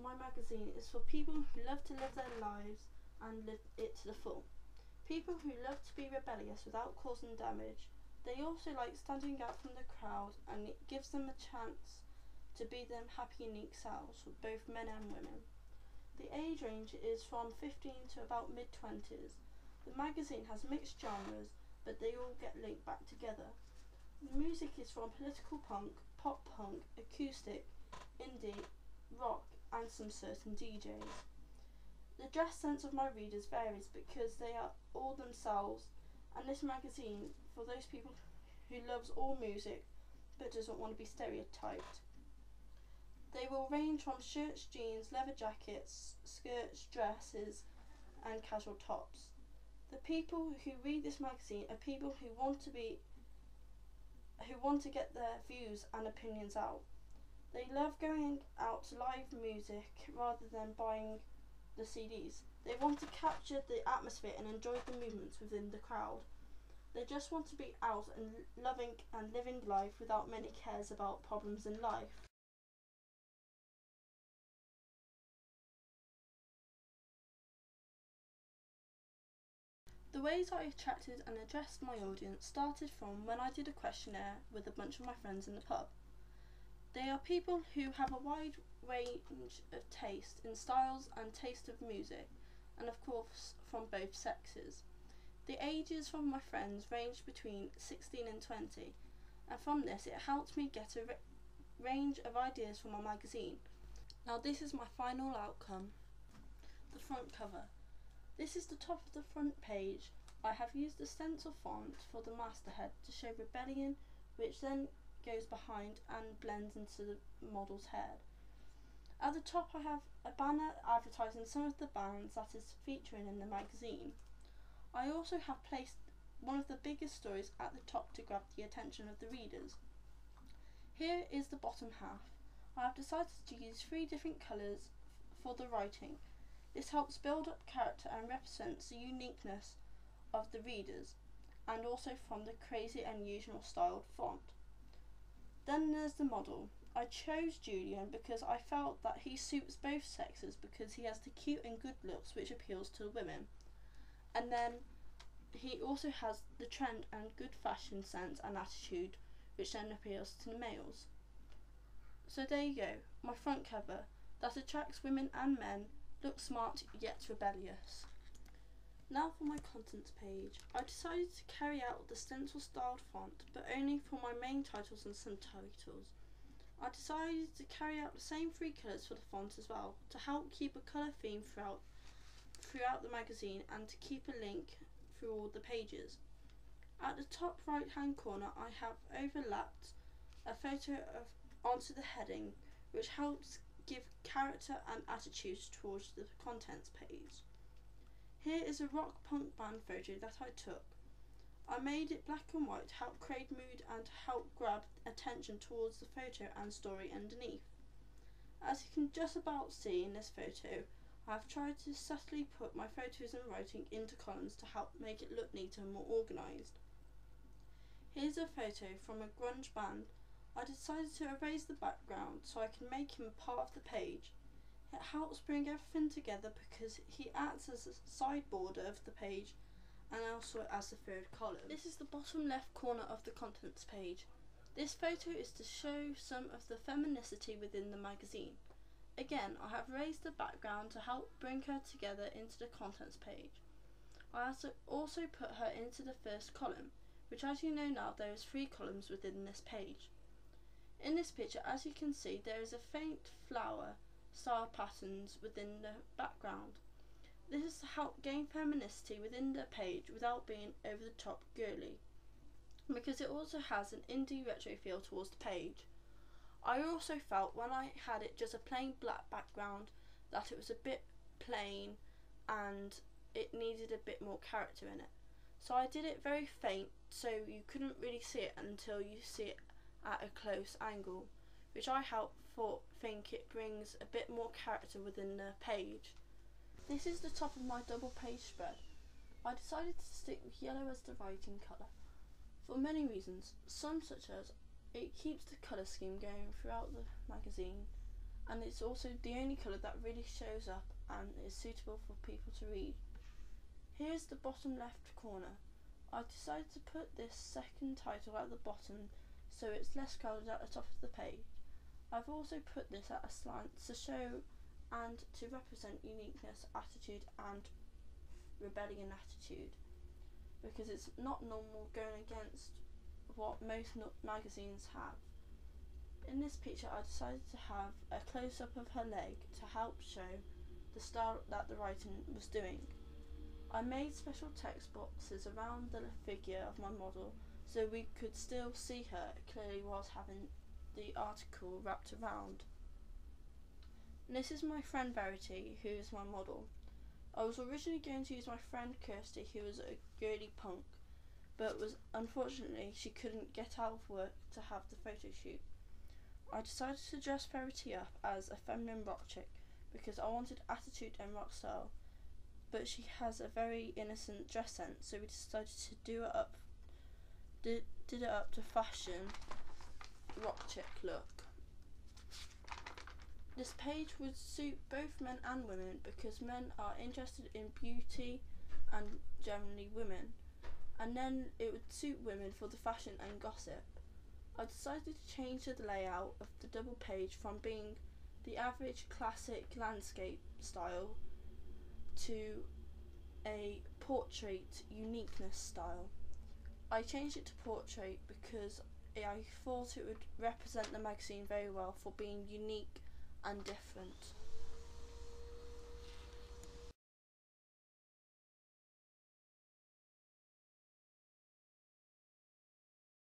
my magazine is for people who love to live their lives and live it to the full. People who love to be rebellious without causing damage. They also like standing out from the crowd, and it gives them a chance to be their happy, unique selves, for both men and women. The age range is from 15 to about mid-20s. The magazine has mixed genres, but they all get linked back together. The music is from political punk, pop punk, acoustic, indie, rock, and some certain DJs. The dress sense of my readers varies because they are all themselves, and this magazine for those people who loves all music but doesn't want to be stereotyped. They will range from shirts, jeans, leather jackets, skirts, dresses, and casual tops. The people who read this magazine are people who want to get their views and opinions out. They love going out to live music rather than buying the CDs. They want to capture the atmosphere and enjoy the movements within the crowd. They just want to be out and loving and living life without many cares about problems in life. The ways I attracted and addressed my audience started from when I did a questionnaire with a bunch of my friends in the pub. They are people who have a wide range of taste in styles and taste of music, and of course from both sexes. The ages from my friends ranged between 16 and 20, and from this it helped me get a range of ideas for my magazine. Now this is my final outcome. The front cover. This is the top of the front page. I have used a stencil font for the masthead to show rebellion, which then goes behind and blends into the model's head. At the top I have a banner advertising some of the bands that is featuring in the magazine. I also have placed one of the biggest stories at the top to grab the attention of the readers. Here is the bottom half. I have decided to use 3 different colours for the writing. This helps build up character and represents the uniqueness of the readers, and also from the crazy and unusual styled font. Then there's the model. I chose Julian because I felt that he suits both sexes because he has the cute and good looks which appeals to the women. And then he also has the trend and good fashion sense and attitude which then appeals to the males. So there you go, my front cover that attracts women and men, looks smart yet rebellious. Now for my contents page. I decided to carry out the stencil styled font, but only for my main titles and subtitles. I decided to carry out the same 3 colours for the font as well, to help keep a colour theme throughout the magazine and to keep a link through all the pages. At the top right hand corner I have overlapped a photo onto the heading, which helps give character and attitude towards the contents page. Here is a rock punk band photo that I took. I made it black and white to help create mood and to help grab attention towards the photo and story underneath. As you can just about see in this photo, I have tried to subtly put my photos and writing into columns to help make it look neater and more organised. Here's a photo from a grunge band. I decided to erase the background so I can make him part of the page. It helps bring everything together because he acts as a side border of the page and also as the 3rd column. This is the bottom left corner of the contents page. This photo is to show some of the femininity within the magazine. Again, I have raised the background to help bring her together into the contents page. I also put her into the 1st column, which, as you know now, there is 3 columns within this page. In this picture, as you can see, there is a faint flower style patterns within the background. This is to help gain femininity within the page without being over the top girly, because it also has an indie retro feel towards the page. I also felt when I had it just a plain black background that it was a bit plain and it needed a bit more character in it. So I did it very faint so you couldn't really see it until you see it at a close angle, which I think it brings a bit more character within the page. This is the top of my double page spread. I decided to stick with yellow as the writing colour for many reasons, some such as it keeps the colour scheme going throughout the magazine, and it's also the only colour that really shows up and is suitable for people to read. Here's the bottom left corner. I decided to put this second title at the bottom so it's less crowded at the top of the page. I've also put this at a slant to show and to represent uniqueness, attitude and rebellion attitude, because it's not normal going against what most magazines have. In this picture I decided to have a close-up of her leg to help show the style that the writing was doing. I made special text boxes around the figure of my model so we could still see her clearly whilst having the article wrapped around. And this is my friend Verity, who is my model. I was originally going to use my friend Kirsty, who was a girly punk, but unfortunately she couldn't get out of work to have the photo shoot. I decided to dress Verity up as a feminine rock chick because I wanted attitude and rock style, but she has a very innocent dress sense, so we decided to did it up to fashion rock chick look. This page would suit both men and women because men are interested in beauty and generally women, and then it would suit women for the fashion and gossip. I decided to change the layout of the double page from being the average classic landscape style to a portrait uniqueness style. I changed it to portrait because I thought it would represent the magazine very well for being unique and different.